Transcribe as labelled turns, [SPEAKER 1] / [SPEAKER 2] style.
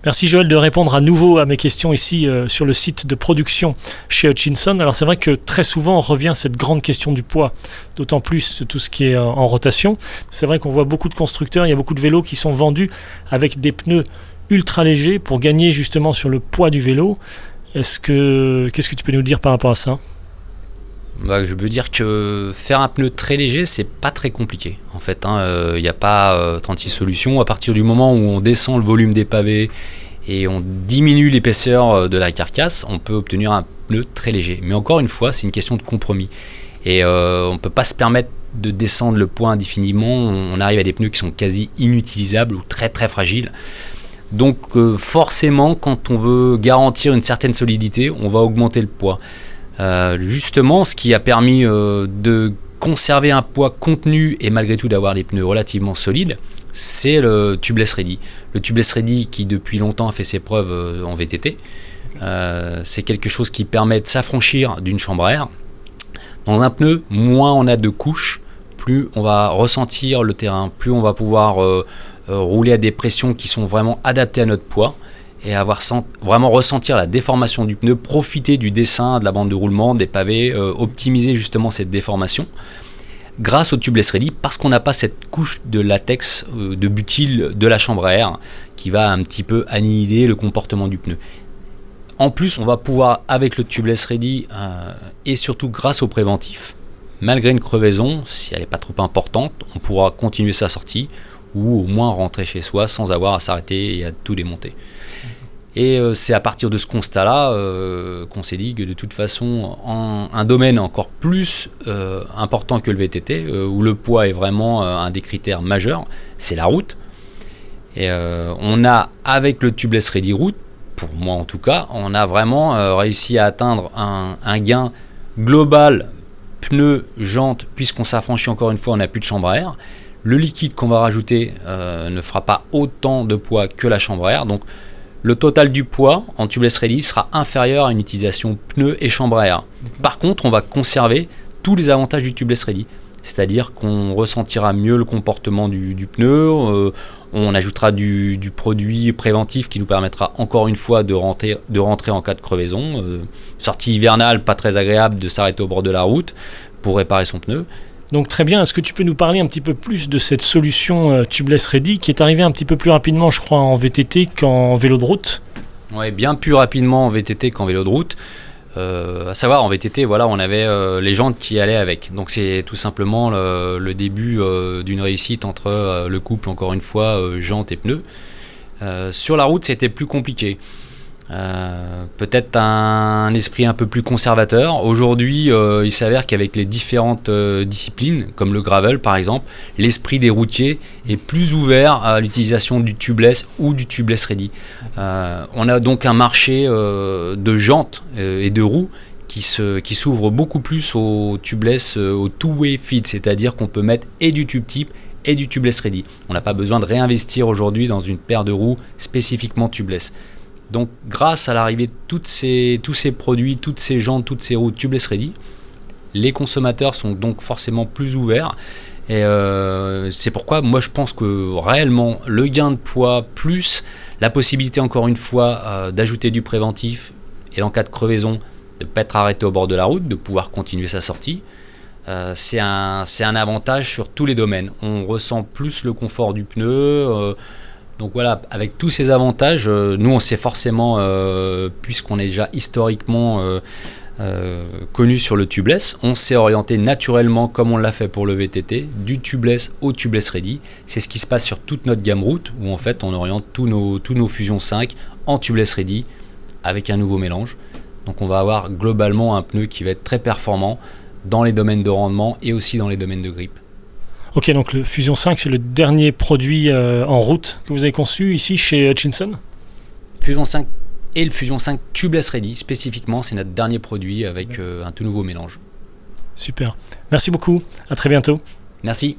[SPEAKER 1] Merci Joël de répondre à nouveau à mes questions ici sur le site de production chez Hutchinson. Alors c'est vrai que très souvent on revient à cette grande question du poids, d'autant plus tout ce qui est en rotation. C'est vrai qu'on voit beaucoup de constructeurs, il y a beaucoup de vélos qui sont vendus avec des pneus ultra légers pour gagner justement sur le poids du vélo. Qu'est-ce que tu peux nous dire par rapport à ça ?
[SPEAKER 2] Je peux dire que faire un pneu très léger, c'est pas très compliqué. En fait, il n'y a pas 36 solutions. À partir du moment où on descend le volume des pavés et on diminue l'épaisseur de la carcasse, on peut obtenir un pneu très léger. Mais encore une fois, c'est une question de compromis. Et on ne peut pas se permettre de descendre le poids indéfiniment. On arrive à des pneus qui sont quasi inutilisables ou très très fragiles. Donc forcément, quand on veut garantir une certaine solidité, on va augmenter le poids. Justement, ce qui a permis de conserver un poids contenu et malgré tout d'avoir des pneus relativement solides, c'est le Tubeless Ready. Le Tubeless Ready qui depuis longtemps a fait ses preuves en VTT. C'est quelque chose qui permet de s'affranchir d'une chambre à air. Dans un pneu, moins on a de couches, plus on va ressentir le terrain, plus on va pouvoir rouler à des pressions qui sont vraiment adaptées à notre poids. Et vraiment ressentir la déformation du pneu, profiter du dessin, de la bande de roulement, des pavés, optimiser justement cette déformation grâce au Tubeless Ready parce qu'on n'a pas cette couche de latex, de butyl de la chambre à air qui va un petit peu annihiler le comportement du pneu. En plus, on va pouvoir avec le Tubeless Ready et surtout grâce au préventif, malgré une crevaison, si elle n'est pas trop importante, on pourra continuer sa sortie ou au moins rentrer chez soi sans avoir à s'arrêter et à tout démonter. Et c'est à partir de ce constat-là qu'on s'est dit que de toute façon, un domaine encore plus important que le VTT, où le poids est vraiment un des critères majeurs, c'est la route. Et on a, avec le Tubeless Ready Route, pour moi en tout cas, on a vraiment réussi à atteindre un gain global, pneus, jantes, puisqu'on s'affranchit encore une fois, on n'a plus de chambre à air. Le liquide qu'on va rajouter ne fera pas autant de poids que la chambre à air, donc le total du poids en Tubeless Ready sera inférieur à une utilisation pneu et chambre à air. Par contre, on va conserver tous les avantages du Tubeless Ready. C'est-à-dire qu'on ressentira mieux le comportement du pneu, on ajoutera du produit préventif qui nous permettra encore une fois de rentrer en cas de crevaison. Sortie hivernale, pas très agréable de s'arrêter au bord de la route pour réparer son pneu.
[SPEAKER 1] Donc très bien, est-ce que tu peux nous parler un petit peu plus de cette solution Tubeless Ready qui est arrivée un petit peu plus rapidement, je crois, en VTT qu'en vélo de route ?
[SPEAKER 2] Oui, bien plus rapidement en VTT qu'en vélo de route. À savoir, en VTT, voilà, on avait les jantes qui allaient avec. Donc c'est tout simplement le début d'une réussite entre le couple, encore une fois, jantes et pneus. Sur la route, c'était plus compliqué. Peut-être un esprit un peu plus conservateur. Aujourd'hui, il s'avère qu'avec les différentes disciplines, comme le gravel par exemple, l'esprit des routiers est plus ouvert à l'utilisation du tubeless ou du Tubeless Ready. On a donc un marché de jantes et de roues qui s'ouvre beaucoup plus au tubeless, au two-way fit, c'est-à-dire qu'on peut mettre et du tube type et du Tubeless Ready. On n'a pas besoin de réinvestir aujourd'hui dans une paire de roues spécifiquement tubeless. Donc grâce à l'arrivée de tous ces produits, toutes ces jantes, toutes ces roues Tubeless Ready, les consommateurs sont donc forcément plus ouverts. Et c'est pourquoi moi je pense que réellement le gain de poids plus la possibilité encore une fois d'ajouter du préventif et en cas de crevaison de ne pas être arrêté au bord de la route, de pouvoir continuer sa sortie, c'est un avantage sur tous les domaines. On ressent plus le confort du pneu. Donc voilà, avec tous ces avantages, nous on sait forcément, puisqu'on est déjà historiquement connu sur le tubeless, on s'est orienté naturellement comme on l'a fait pour le VTT, du tubeless au Tubeless Ready. C'est ce qui se passe sur toute notre gamme route, où en fait on oriente tous nos Fusion 5 en Tubeless Ready avec un nouveau mélange. Donc on va avoir globalement un pneu qui va être très performant dans les domaines de rendement et aussi dans les domaines de grippe.
[SPEAKER 1] Ok, donc le Fusion 5, c'est le dernier produit en route que vous avez conçu ici chez Hutchinson ?
[SPEAKER 2] Fusion 5 et le Fusion 5 Tubeless Ready, spécifiquement, c'est notre dernier produit avec un tout nouveau mélange.
[SPEAKER 1] Super. Merci beaucoup. À très bientôt.
[SPEAKER 2] Merci.